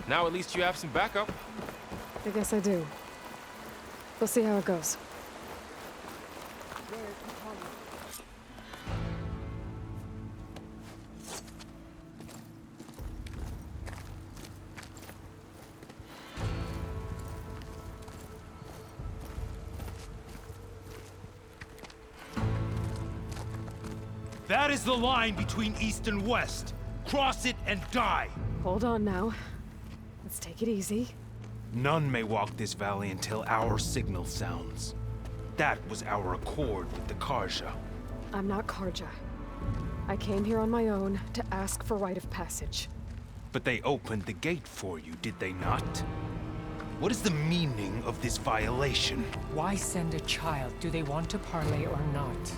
Now at least you have some backup. I guess I do. We'll see how it goes. That is the line between East and West. Cross it and die. Hold on now. Let's take it easy. None may walk this valley until our signal sounds. That was our accord with the Karja. I'm not Karja. I came here on my own to ask for rite of passage. But they opened the gate for you, did they not? What is the meaning of this violation? Why send a child? Do they want to parley or not?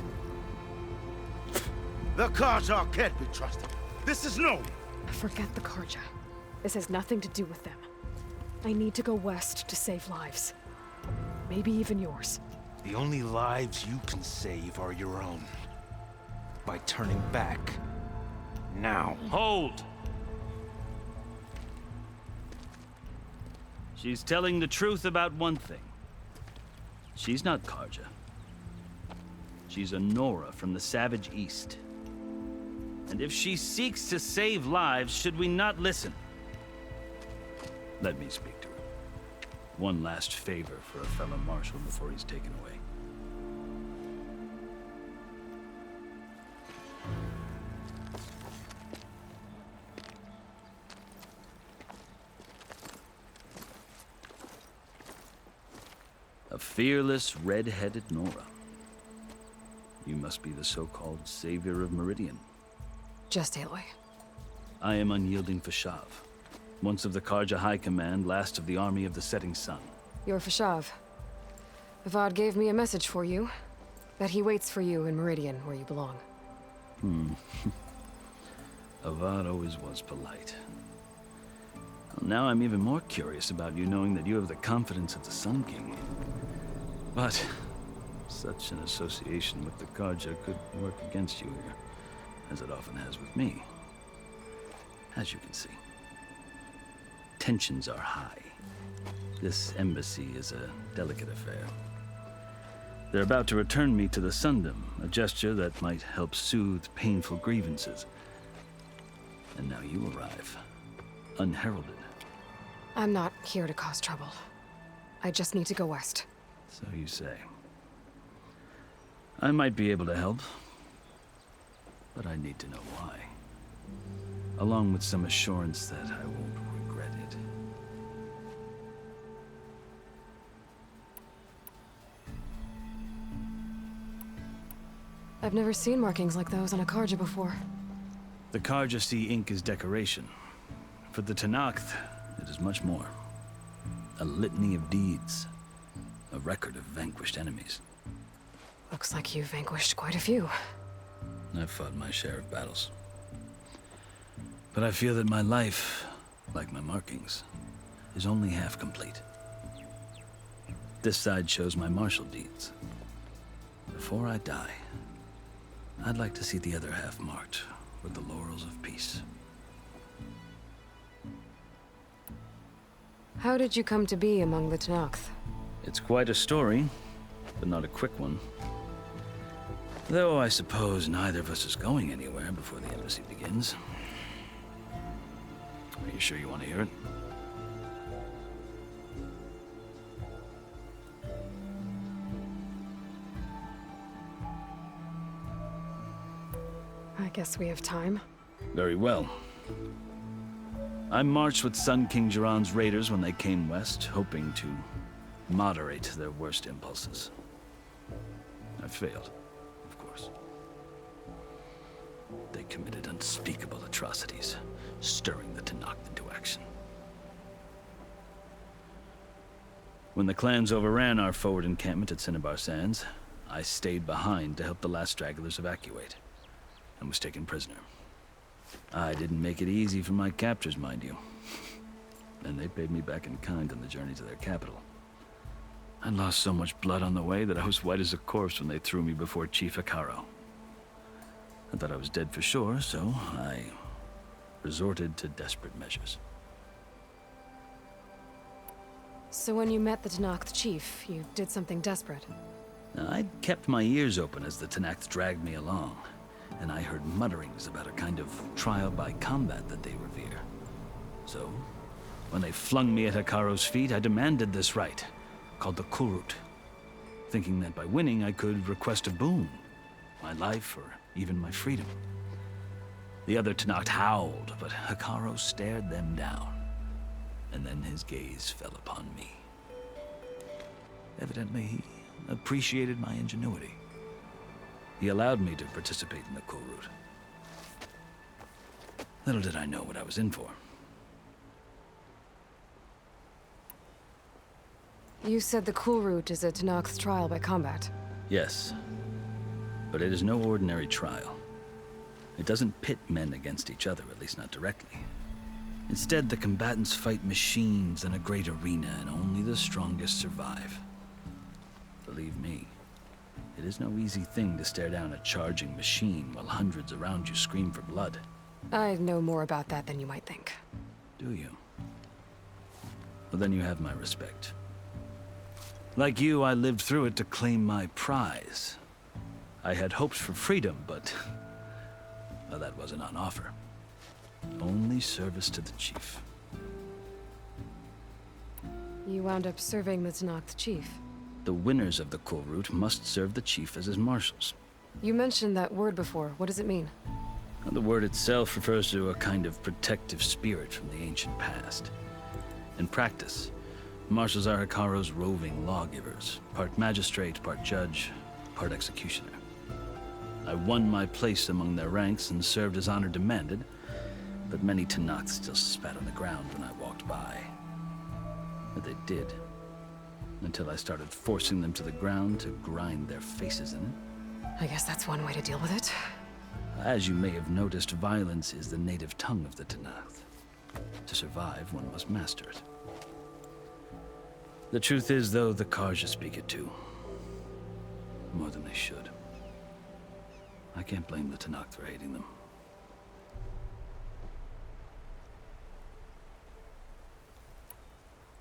The Karja can't be trusted. This is known. Forget the Karja. This has nothing to do with them. I need to go west to save lives. Maybe even yours. The only lives you can save are your own. By turning back. Now. Hold! She's telling the truth about one thing. She's not Karja. She's a Nora from the Savage East. And if she seeks to save lives, should we not listen? Let me speak to her. One last favor for a fellow marshal before he's taken away. A fearless, red-headed Nora. You must be the so-called savior of Meridian. Just Aloy. I am Unyielding Fashav, once of the Karja High Command, last of the army of the Setting Sun. You're Fashav. Avad gave me a message for you. That he waits for you in Meridian, where you belong. Avad always was polite. Well, now I'm even more curious about you knowing that you have the confidence of the Sun King. But such an association with the Karja could work against you here, as it often has with me. As you can see, tensions are high. This embassy is a delicate affair. They're about to return me to the Sundom, a gesture that might help soothe painful grievances. And now you arrive, unheralded. I'm not here to cause trouble. I just need to go west. So you say. I might be able to help, but I need to know why. Along with some assurance that I won't regret it. I've never seen markings like those on a Karja before. The Karja see ink as decoration. For the Tenakth, it is much more. A litany of deeds. A record of vanquished enemies. Looks like you've vanquished quite a few. I've fought my share of battles. But I feel that my life, like my markings, is only half complete. This side shows my martial deeds. Before I die, I'd like to see the other half marked with the laurels of peace. How did you come to be among the Tenakth? It's quite a story, but not a quick one. Though I suppose neither of us is going anywhere before the embassy begins. Are you sure you want to hear it? I guess we have time. Very well. I marched with Sun King Jiran's raiders when they came west, hoping to moderate their worst impulses. I failed, of course. They committed unspeakable atrocities, stirring the Tenakth into action. When the clans overran our forward encampment at Cinnabar Sands, I stayed behind to help the last stragglers evacuate, and was taken prisoner. I didn't make it easy for my captors, mind you. And they paid me back in kind on the journey to their capital. I lost so much blood on the way that I was white as a corpse when they threw me before Chief Hikaro. I thought I was dead for sure, so I resorted to desperate measures. So when you met the Tenakth chief, you did something desperate. Now, I'd kept my ears open as the Tenakth dragged me along, and I heard mutterings about a kind of trial by combat that they revere. So, when they flung me at Hekaro's feet, I demanded this rite, called the Kulrut, thinking that by winning I could request a boon, my life or even my freedom. The other Tenakth howled, but Hekaro stared them down, and then his gaze fell upon me. Evidently, he appreciated my ingenuity. He allowed me to participate in the Kulrut. Little did I know what I was in for. You said the Kulrut is a Tenakth's trial by combat. Yes, but it is no ordinary trial. It doesn't pit men against each other, at least not directly. Instead, the combatants fight machines in a great arena, and only the strongest survive. Believe me, it is no easy thing to stare down a charging machine while hundreds around you scream for blood. I know more about that than you might think. Do you? Well, then you have my respect. Like you, I lived through it to claim my prize. I had hopes for freedom, but well, that wasn't on offer. Only service to the chief. You wound up serving the Tenakth chief. The winners of the Kulrut must serve the chief as his marshals. You mentioned that word before. What does it mean? Well, the word itself refers to a kind of protective spirit from the ancient past. In practice, marshals are Hekaro's roving lawgivers, part magistrate, part judge, part executioner. I won my place among their ranks and served as honor demanded, but many Tenakth still spat on the ground when I walked by. But they did, until I started forcing them to the ground to grind their faces in it. I guess that's one way to deal with it. As you may have noticed, violence is the native tongue of the Tenakth. To survive, one must master it. The truth is, though, the Karja speak it too. More than they should. I can't blame the Tenakth for hating them.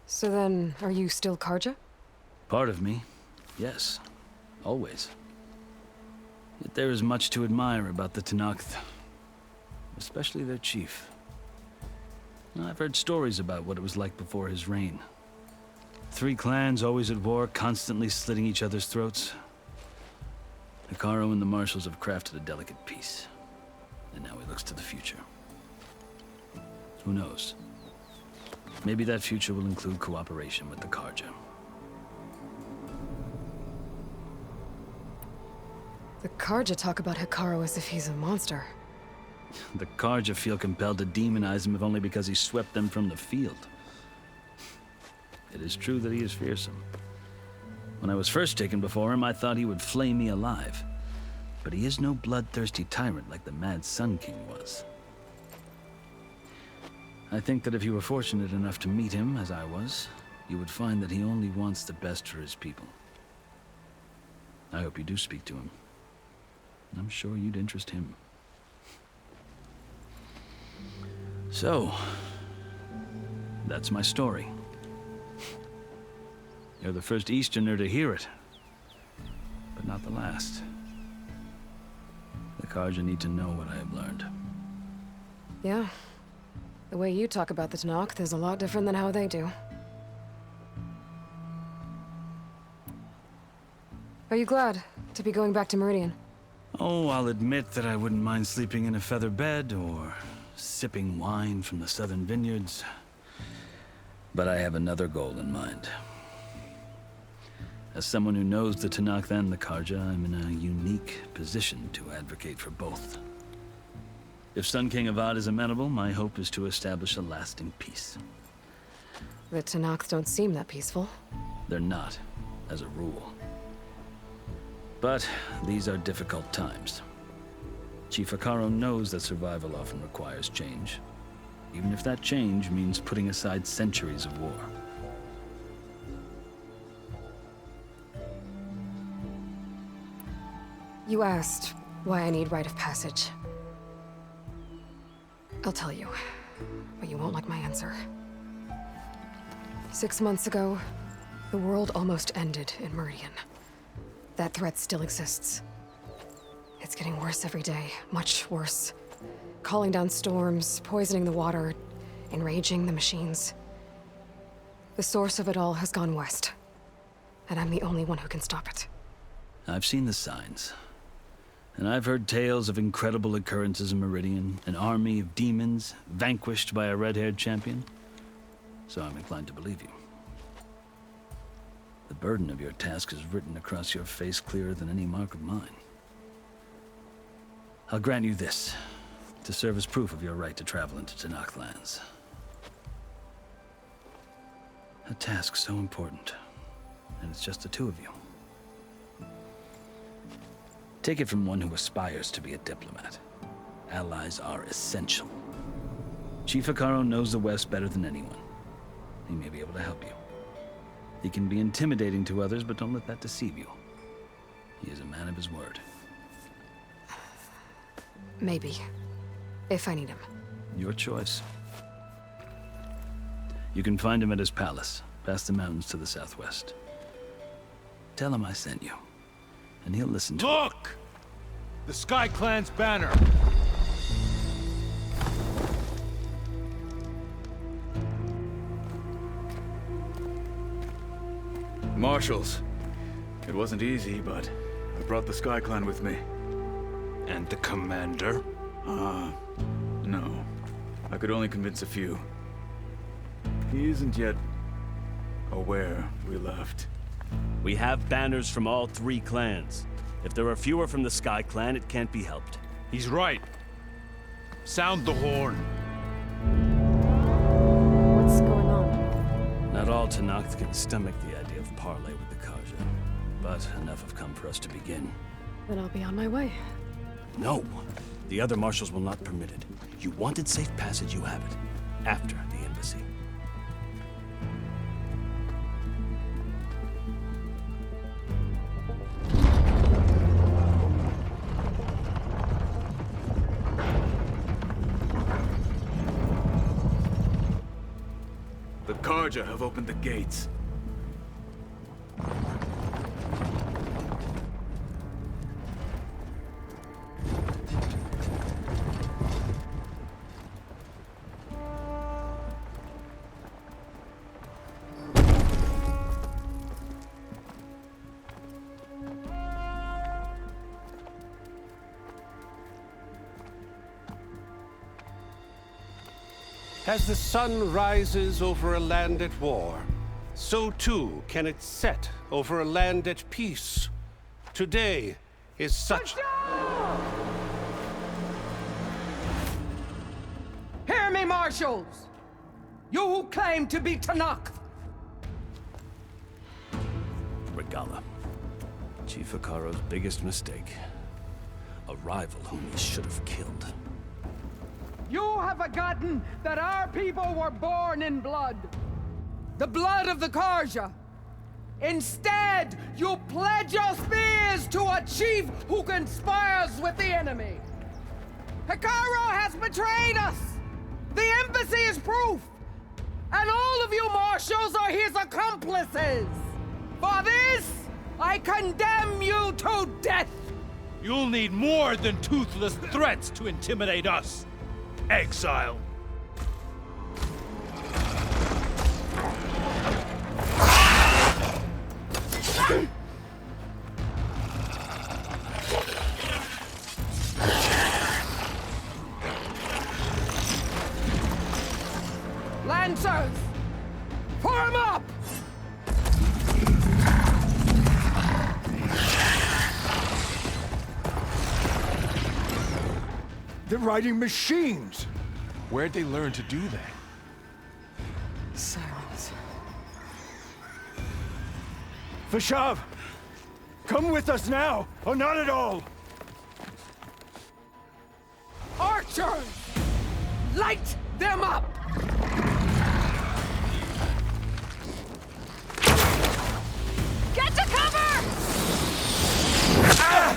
So then, are you still Karja? Part of me, yes. Always. Yet there is much to admire about the Tenakth. Especially their chief. I've heard stories about what it was like before his reign. 3 clans always at war, constantly slitting each other's throats. Hekaro and the marshals have crafted a delicate peace. And now he looks to the future. Who knows? Maybe that future will include cooperation with the Karja. The Karja talk about Hekaro as if he's a monster. The Karja feel compelled to demonize him if only because he swept them from the field. It is true that he is fearsome. When I was first taken before him, I thought he would flay me alive. But he is no bloodthirsty tyrant like the Mad Sun King was. I think that if you were fortunate enough to meet him, as I was, you would find that he only wants the best for his people. I hope you do speak to him. I'm sure you'd interest him. So, that's my story. You're the first Easterner to hear it, but not the last. The Karja need to know what I have learned. Yeah. The way you talk about the Tenakth is a lot different than how they do. Are you glad to be going back to Meridian? Oh, I'll admit that I wouldn't mind sleeping in a feather bed or sipping wine from the southern vineyards. But I have another goal in mind. As someone who knows the Tenakth and the Karja, I'm in a unique position to advocate for both. If Sun King Avad is amenable, my hope is to establish a lasting peace. The Tenakth don't seem that peaceful. They're not, as a rule. But these are difficult times. Chief Hekaro knows that survival often requires change, even if that change means putting aside centuries of war. You asked why I need rite of passage. I'll tell you, but you won't like my answer. 6 months ago, the world almost ended in Meridian. That threat still exists. It's getting worse every day, much worse. Calling down storms, poisoning the water, enraging the machines. The source of it all has gone west, and I'm the only one who can stop it. I've seen the signs. And I've heard tales of incredible occurrences in Meridian, an army of demons vanquished by a red-haired champion. So I'm inclined to believe you. The burden of your task is written across your face clearer than any mark of mine. I'll grant you this, to serve as proof of your right to travel into Tanakh lands. A task so important, and it's just the two of you. Take it from one who aspires to be a diplomat. Allies are essential. Chief Hekarro knows the West better than anyone. He may be able to help you. He can be intimidating to others, but don't let that deceive you. He is a man of his word. Maybe. If I need him. Your choice. You can find him at his palace, past the mountains to the southwest. Tell him I sent you, and he'll listen to Look! The Sky Clan's banner! Marshals. It wasn't easy, but I brought the Sky Clan with me. And the commander? No. I could only convince a few. He isn't yet aware we left. We have banners from all 3 clans. If there are fewer from the Sky Clan, it can't be helped. He's right. Sound the horn. What's going on? Not all Tanakh can stomach the idea of parley with the Karja, but enough have come for us to begin. Then I'll be on my way. No! The other marshals will not permit it. You wanted safe passage, you have it. After the embassy. The Karja have opened the gates. As the sun rises over a land at war, so too can it set over a land at peace. Today is such... Hear me, marshals! You who claim to be Tanakh! Regala. Chief Hekarro's biggest mistake. A rival whom he should have killed. You have forgotten that our people were born in blood. The blood of the Karja. Instead, you pledge your spears to a chief who conspires with the enemy. Hekarro has betrayed us! The embassy is proof! And all of you marshals are his accomplices! For this, I condemn you to death! You'll need more than toothless threats to intimidate us. Exile. Lancers! Form up! They're riding machines! Where'd they learn to do that? Silence. Vashav! Come with us now, or not at all! Archers! Light them up! Get to cover! Ah!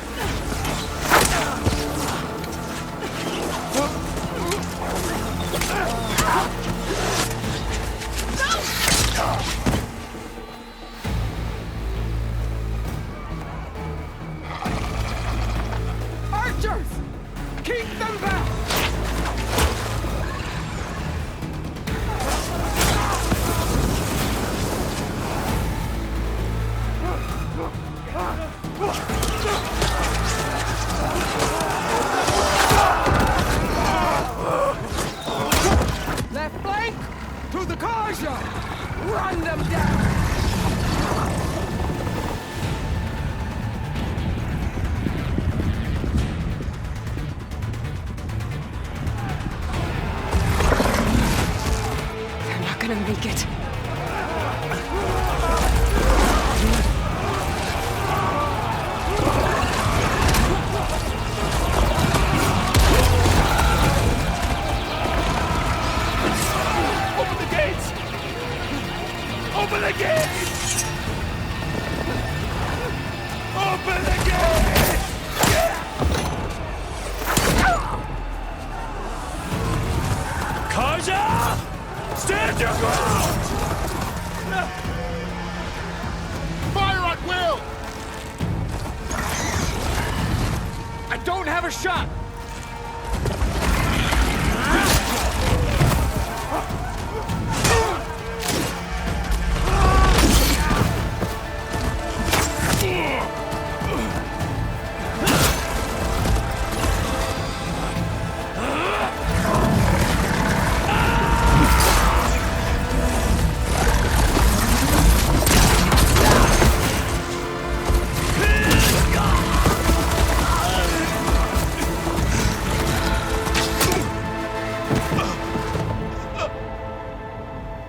Carja! Run them down! They're not gonna make it. Open the gates! Open the gates! Open the gates! Kaja! Stand your ground! Fire at will! I don't have a shot!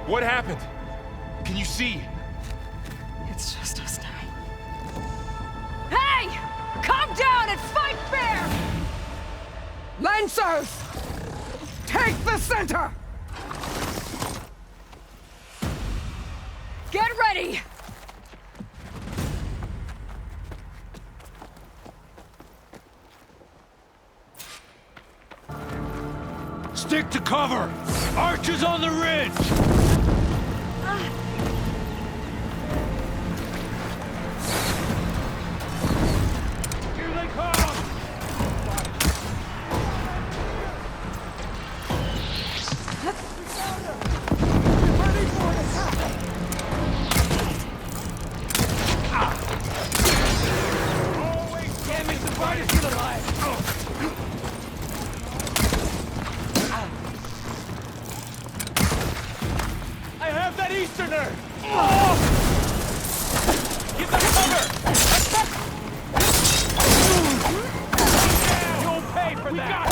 What happened? Can you see? It's just us now. Hey! Come down and fight fair! Lancers! Take the center! Get ready! Stick to cover! Archers on the ridge! Here they come! Ready for an attack! Always damn it, the brightest still alive! I have that Easterner! Give them cover! You'll pay for that!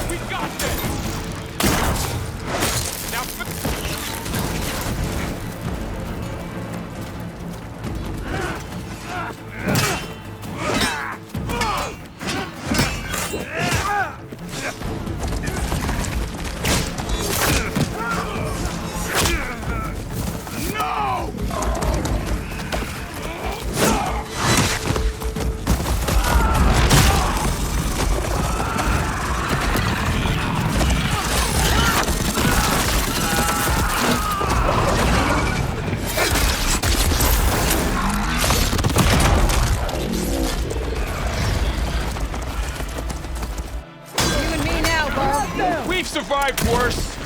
We got We've survived worse!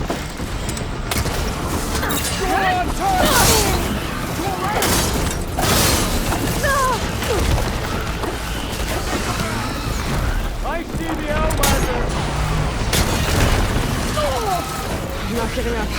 I see the Outlander! I'm not giving up.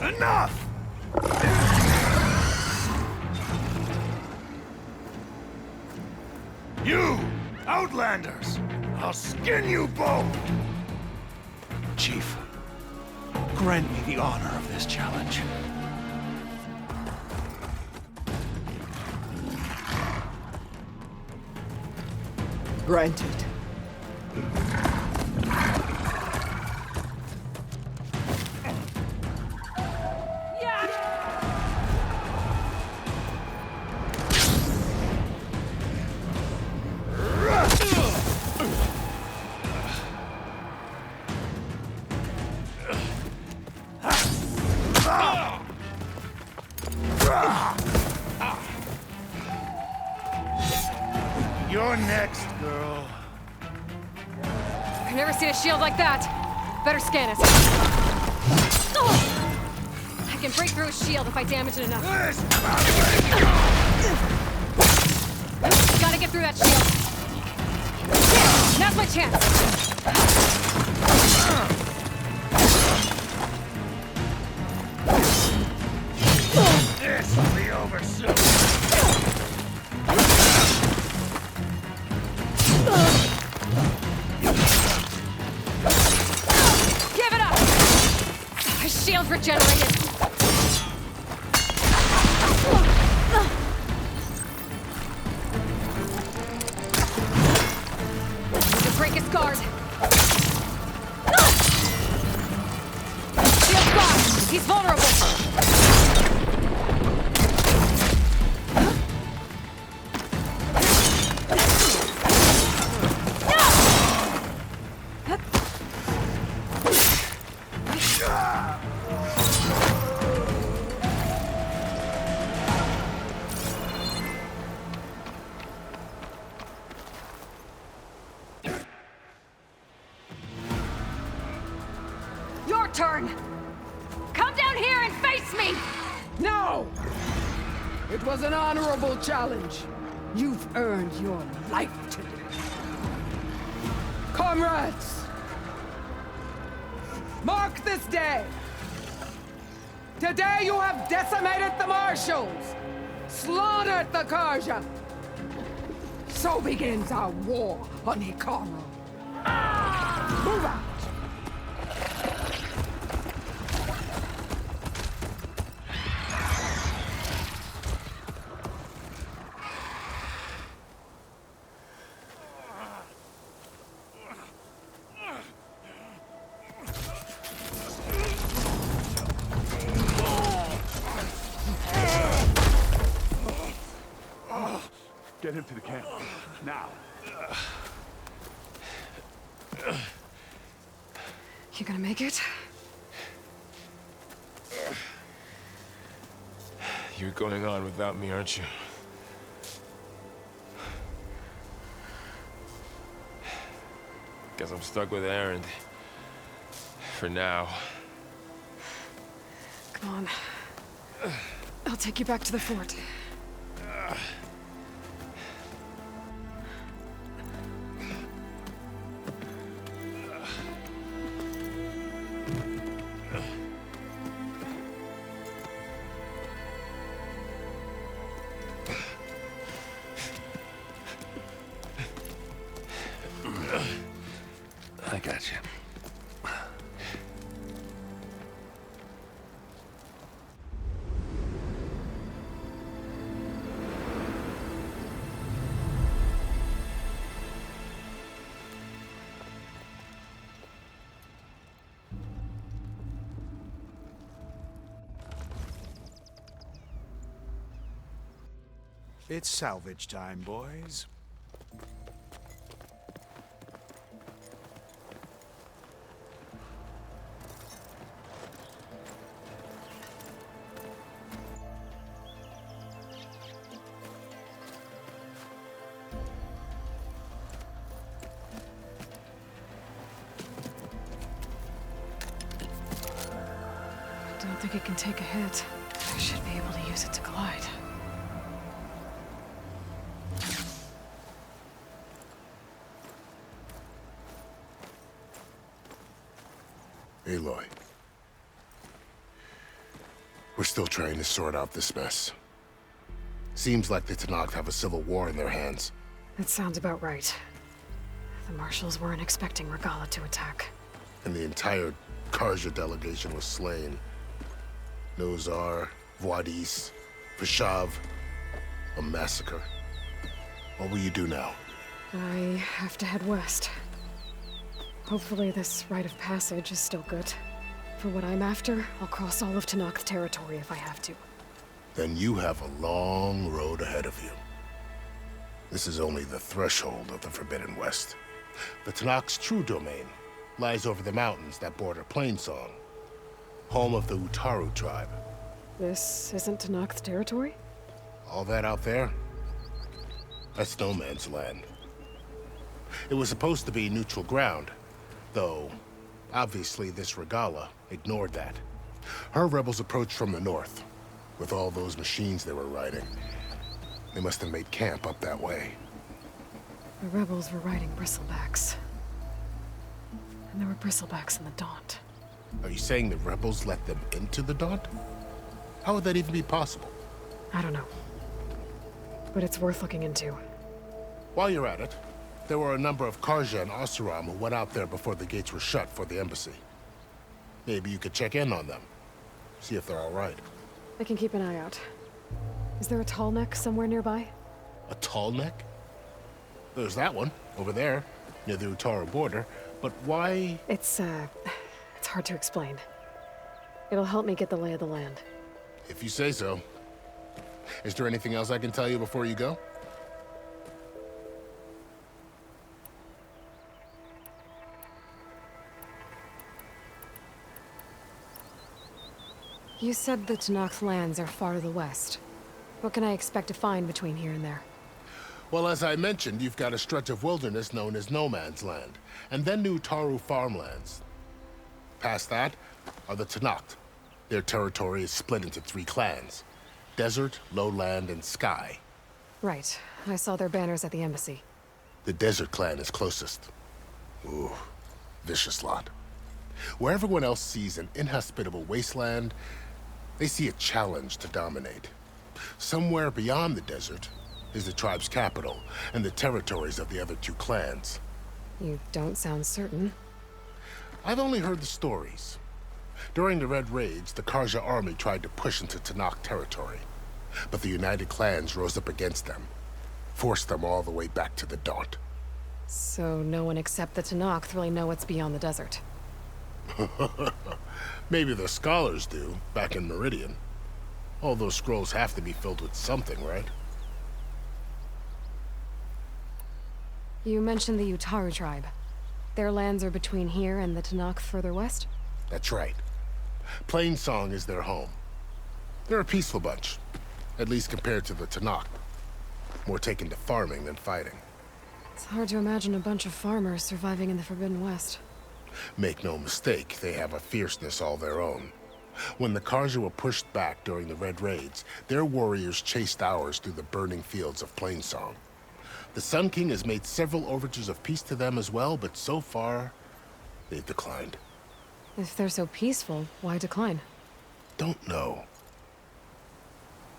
Enough! You, Outlanders! I'll skin you both! Chief, grant me the honor of this challenge. Granted. You're next, girl. I've never seen a shield like that. Better scan it. I can break through a shield if I damage it enough. Gotta get through that shield. Yeah, now's my chance. This will be over soon. Give it up! My shield's regenerated. Need to break his guard. Shield's gone. He's vulnerable. Your turn. Come down here and face me. No! It was an honorable challenge. You've earned your life today. Comrades! Mark this day! Today you have decimated the Marshals! Slaughtered the Karja! So begins our war on Hikaru. Move out! Get him to the camp. Now. You gonna make it? You're going on without me, aren't you? Guess I'm stuck with Erend. For now. Come on. I'll take you back to the fort. I got you. It's salvage time, boys. Don't think it can take a hit. I should be able to use it to glide. Aloy. We're still trying to sort out this mess. Seems like the Tenakth have a civil war in their hands. That sounds about right. The Marshals weren't expecting Regala to attack. And the entire Karja delegation was slain. Nozar, Vuadis, Vashav. A massacre. What will you do now? I have to head west. Hopefully this rite of passage is still good. For what I'm after, I'll cross all of Tenakth territory if I have to. Then you have a long road ahead of you. This is only the threshold of the Forbidden West. The Tenakth's true domain lies over the mountains that border Plainsong, home of the Utaru tribe. This isn't Tenakth territory? All that out there? That's no man's land. It was supposed to be neutral ground, though obviously this Regala ignored that. Her rebels approached from the north, with all those machines they were riding. They must have made camp up that way. The rebels were riding bristlebacks. And there were bristlebacks in the Daunt. Are you saying the rebels let them into the Daunt? How would that even be possible? I don't know. But it's worth looking into. While you're at it, there were a number of Karja and Oseram who went out there before the gates were shut for the embassy. Maybe you could check in on them. See if they're all right. I can keep an eye out. Is there a tall neck somewhere nearby? A tall neck? There's that one, over there, near the Utaru border. But why? It's hard to explain. It'll help me get the lay of the land. If you say so. Is there anything else I can tell you before you go? You said the Tenakth lands are far to the west. What can I expect to find between here and there? Well, as I mentioned, you've got a stretch of wilderness known as No Man's Land, and then the Utaru farmlands. Past that are the Tenakth. Their territory is split into 3 clans: Desert, Lowland, and Sky. Right. I saw their banners at the embassy. The Desert clan is closest. Ooh, vicious lot. Where everyone else sees an inhospitable wasteland, they see a challenge to dominate. Somewhere beyond the desert is the tribe's capital and the territories of the other 2 clans. You don't sound certain. I've only heard the stories. During the Red Raids, the Karja army tried to push into Tenakth territory, but the United Clans rose up against them, forced them all the way back to the Daunt. So no one except the Tenakth really know what's beyond the desert. Maybe the scholars do, back in Meridian. All those scrolls have to be filled with something, right? You mentioned the Utaru tribe. Their lands are between here and the Tenakth further west? That's right. Plainsong is their home. They're a peaceful bunch, at least compared to the Tenakth. More taken to farming than fighting. It's hard to imagine a bunch of farmers surviving in the Forbidden West. Make no mistake, they have a fierceness all their own. When the Karja were pushed back during the Red Raids, their warriors chased ours through the burning fields of Plainsong. The Sun King has made several overtures of peace to them as well, but so far, they've declined. If they're so peaceful, why decline? Don't know.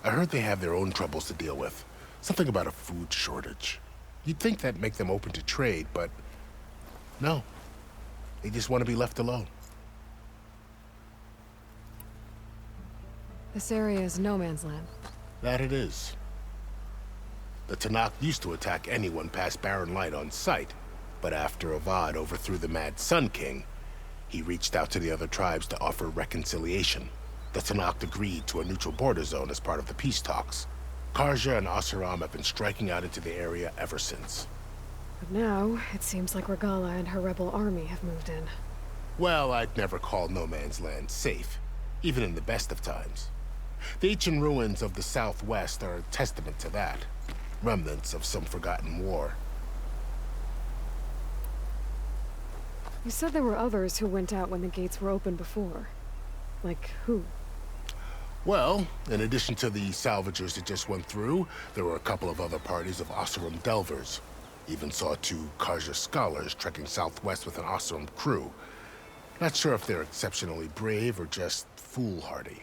I heard they have their own troubles to deal with. Something about a food shortage. You'd think that'd make them open to trade, but no. They just want to be left alone. This area is no man's land. That it is. The Tenakth used to attack anyone past Barren Light on sight, but after Avad overthrew the Mad Sun King, he reached out to the other tribes to offer reconciliation. The Tenakth agreed to a neutral border zone as part of the peace talks. Karja and Oseram have been striking out into the area ever since. But now, it seems like Regala and her rebel army have moved in. Well, I'd never call No Man's Land safe, even in the best of times. The ancient ruins of the Southwest are a testament to that. Remnants of some forgotten war. You said there were others who went out when the gates were open before. Like who? Well, in addition to the salvagers that just went through, there were a couple of other parties of Oseram Delvers. Even saw 2 Karja scholars trekking southwest with an Oseram crew. Not sure if they're exceptionally brave or just foolhardy.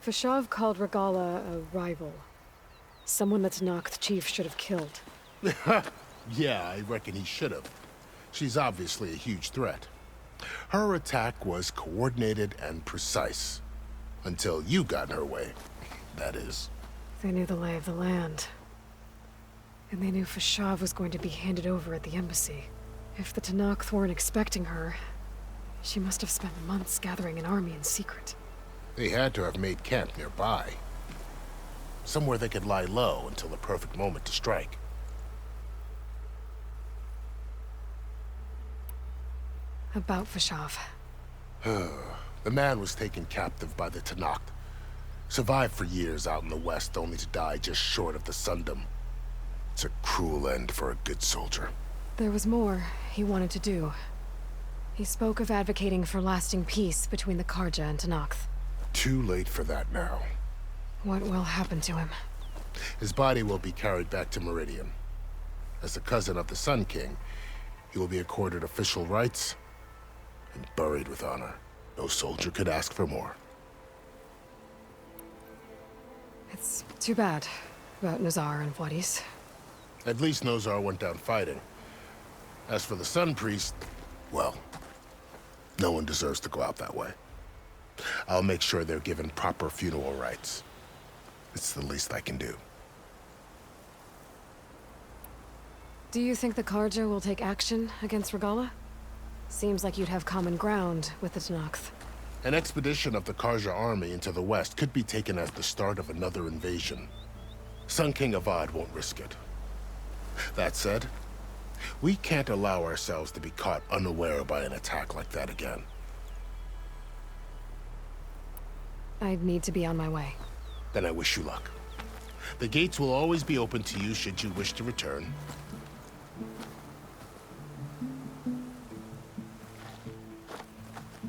Fashav called Regala a rival. Someone that Tanakh chief should have killed. Yeah, I reckon he should have. She's obviously a huge threat. Her attack was coordinated and precise. Until you got in her way, that is. They knew the lay of the land. And they knew Fashav was going to be handed over at the embassy. If the Tanakh weren't expecting her, she must have spent months gathering an army in secret. They had to have made camp nearby. Somewhere they could lie low until the perfect moment to strike. About Fashav. The man was taken captive by the Tanakh. Survived for years out in the west, only to die just short of the Sundom. It's a cruel end for a good soldier. There was more he wanted to do. He spoke of advocating for lasting peace between the Karja and Tanakh. Too late for that now. What will happen to him? His body will be carried back to Meridian. As a cousin of the Sun King, he will be accorded official rights and buried with honor. No soldier could ask for more. It's too bad about Nazar and Wadis. At least Nozar went down fighting. As for the Sun Priest, well, no one deserves to go out that way. I'll make sure they're given proper funeral rites. It's the least I can do. Do you think the Karja will take action against Regala? Seems like you'd have common ground with the Tanakh. An expedition of the Karja army into the west could be taken as the start of another invasion. Sun King Avad won't risk it. That said, we can't allow ourselves to be caught unaware by an attack like that again. I'd need to be on my way. Then I wish you luck. The gates will always be open to you should you wish to return.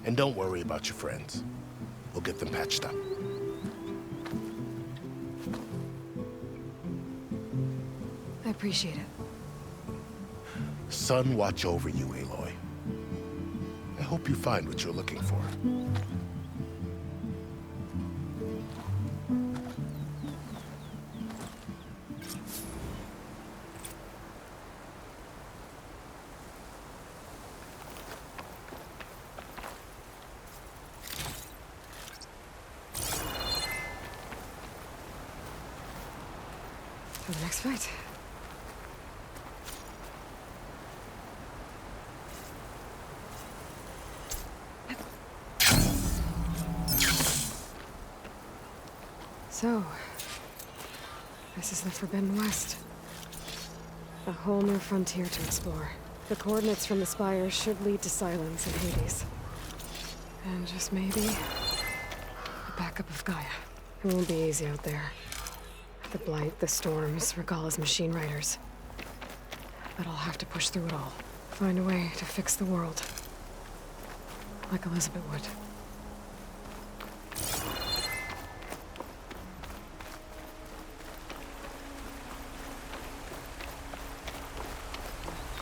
And don't worry about your friends. We'll get them patched up. I appreciate it. Sun watch over you, Aloy. I hope you find what you're looking for. For the next fight. So, this is the Forbidden West. A whole new frontier to explore. The coordinates from the spire should lead to Silence and Hades. And just maybe, the backup of Gaia. It won't be easy out there. The Blight, the Storms, Regala's machine riders. But I'll have to push through it all. Find a way to fix the world. Like Elizabeth would.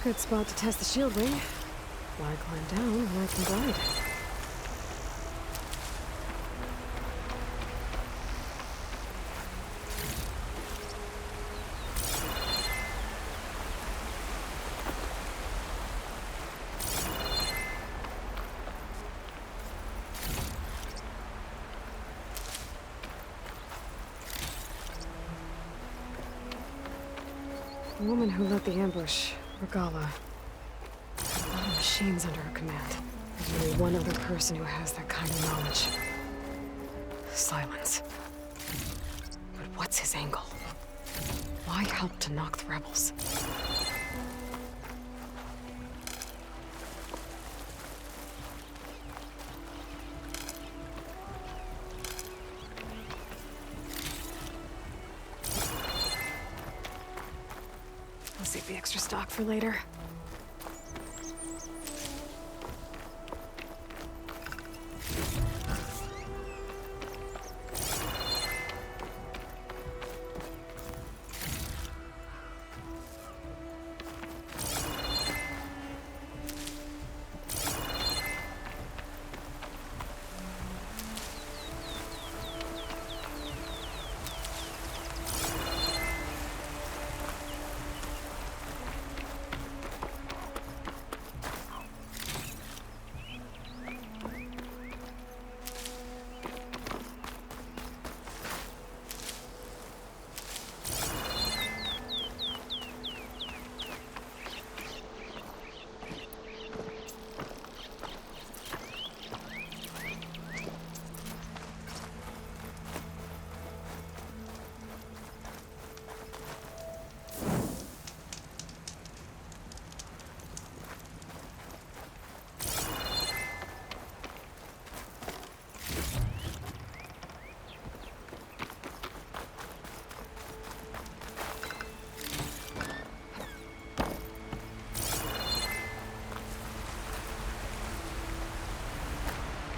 Good spot to test the shield ring. Why climb down when I can glide? The woman who led the ambush, Regala, had a lot of machines under her command. There's only one other person who has that kind of knowledge. Silence. But what's his angle? Why help to knock the rebels? I'll save the extra stock for later.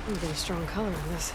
I'm getting a strong color on this.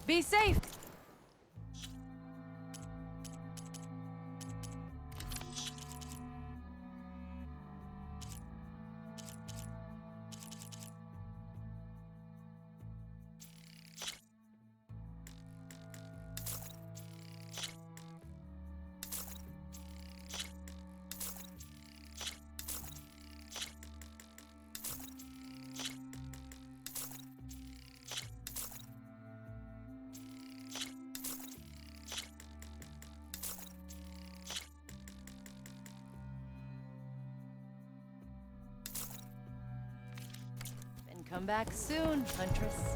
Be safe! And come back soon, Huntress.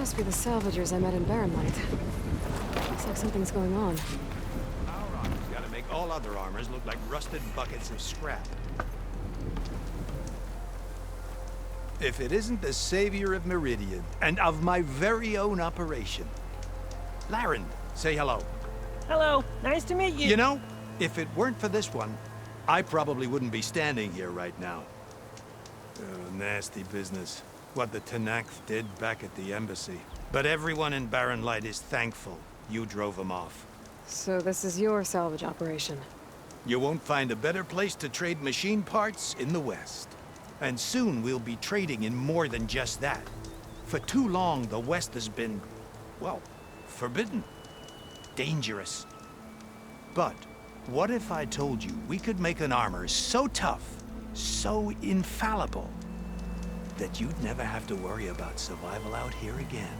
Must be the salvagers I met in Barrenlight. Looks like something's going on. Our armor's gotta make all other armors look like rusted buckets of scrap. If it isn't the savior of Meridian, and of my very own operation. Laren, say hello. Hello, nice to meet you. You know, if it weren't for this one, I probably wouldn't be standing here right now. Nasty business. What the Tenakth did back at the embassy. But everyone in Barrenlight is thankful you drove them off. So this is your salvage operation? You won't find a better place to trade machine parts in the West. And soon we'll be trading in more than just that. For too long, the West has been, well, forbidden. Dangerous. But what if I told you we could make an armor so tough, so infallible, that you'd never have to worry about survival out here again?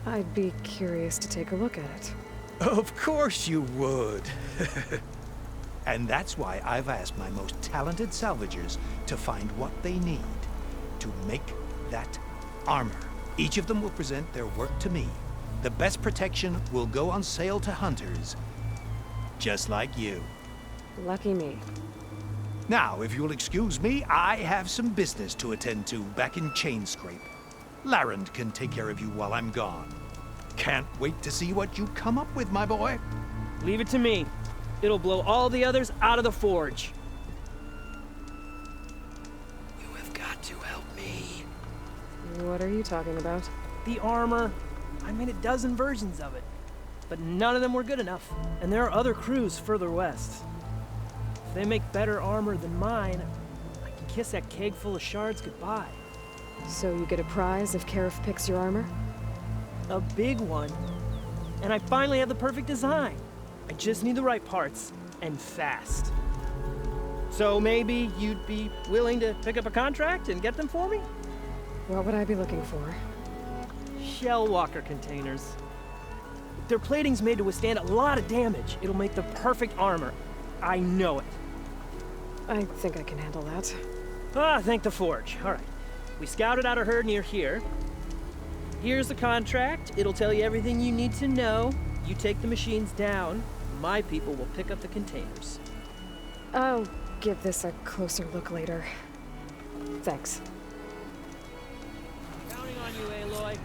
I'd be curious to take a look at it. Of course you would. And that's why I've asked my most talented salvagers to find what they need to make that armor. Each of them will present their work to me. The best protection will go on sale to hunters, just like you. Lucky me. Now, if you'll excuse me, I have some business to attend to back in Chainscrape. Laren can take care of you while I'm gone. Can't wait to see what you come up with, my boy. Leave it to me. It'll blow all the others out of the forge. You have got to help me. What are you talking about? The armor. I made a dozen versions of it. But none of them were good enough. And there are other crews further west. If they make better armor than mine, I can kiss that keg full of shards goodbye. So you get a prize if Karif picks your armor? A big one. And I finally have the perfect design. I just need the right parts, and fast. So maybe you'd be willing to pick up a contract and get them for me? What would I be looking for? Shell walker containers. Their plating's made to withstand a lot of damage. It'll make the perfect armor. I know it. I think I can handle that. Ah, thank the forge. All right. We scouted out a herd near here. Here's the contract. It'll tell you everything you need to know. You take the machines down. My people will pick up the containers. I'll give this a closer look later. Thanks. Counting on you, Aloy.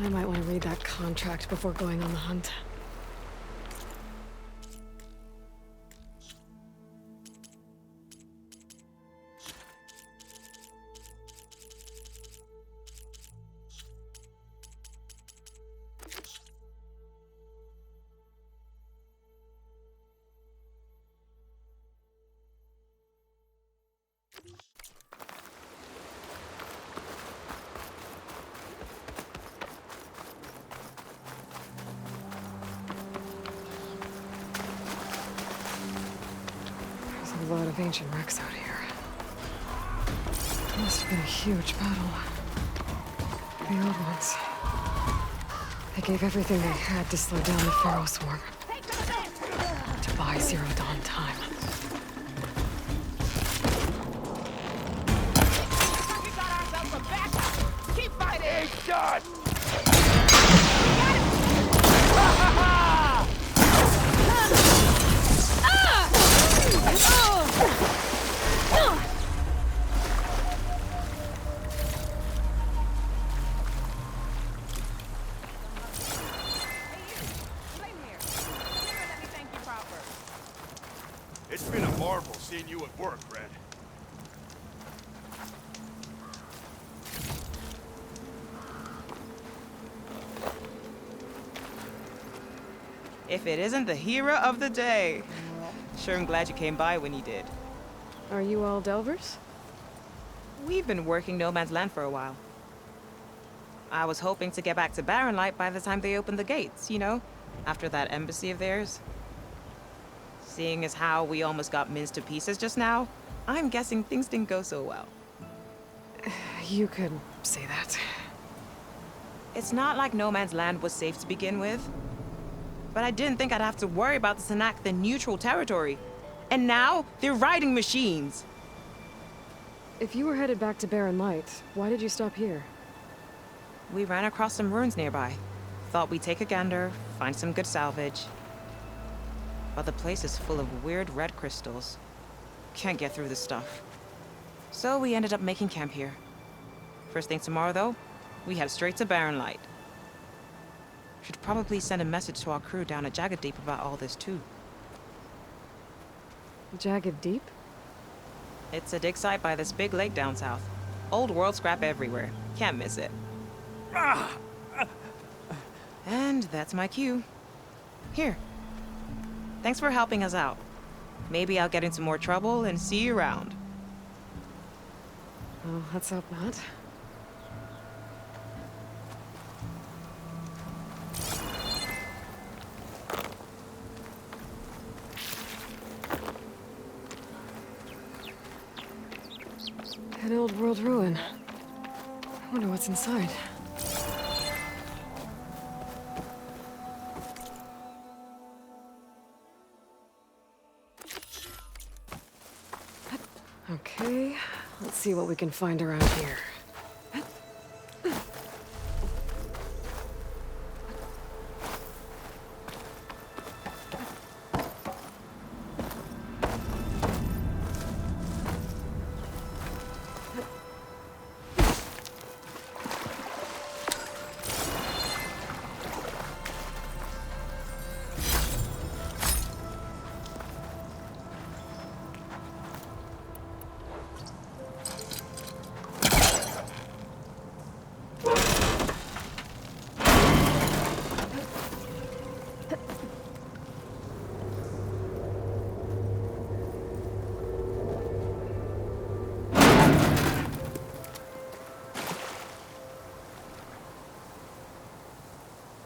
I might want to read that contract before going on the hunt. A lot of ancient wrecks out here. Must have been a huge battle. The old ones. They gave everything they had to slow down the Pharaoh swarm. To buy Zero Dawn time. We got ourselves a backup! Keep fighting! It's done! It's been a marvel seeing you at work, Red. If it isn't the hero of the day. Sure, I'm glad you came by when you did. Are you all Delvers? We've been working No Man's Land for a while. I was hoping to get back to Barrenlight by the time they opened the gates, you know? After that embassy of theirs. Seeing as how we almost got minced to pieces just now, I'm guessing things didn't go so well. You could say that. It's not like no man's land was safe to begin with. But I didn't think I'd have to worry about the Tanakh, the neutral territory. And now, they're riding machines. If you were headed back to Barren Light, why did you stop here? We ran across some ruins nearby. Thought we'd take a gander, find some good salvage. But the place is full of weird red crystals. Can't get through the stuff. So we ended up making camp here. First thing tomorrow, though, we head straight to Barren Light. Should probably send a message to our crew down at Jagged Deep about all this, too. Jagged Deep? It's a dig site by this big lake down south. Old world scrap everywhere. Can't miss it. And that's my cue. Here. Thanks for helping us out. Maybe I'll get into more trouble and see you around. Well, let's hope not. An old world ruin. I wonder what's inside. Okay, let's see what we can find around here.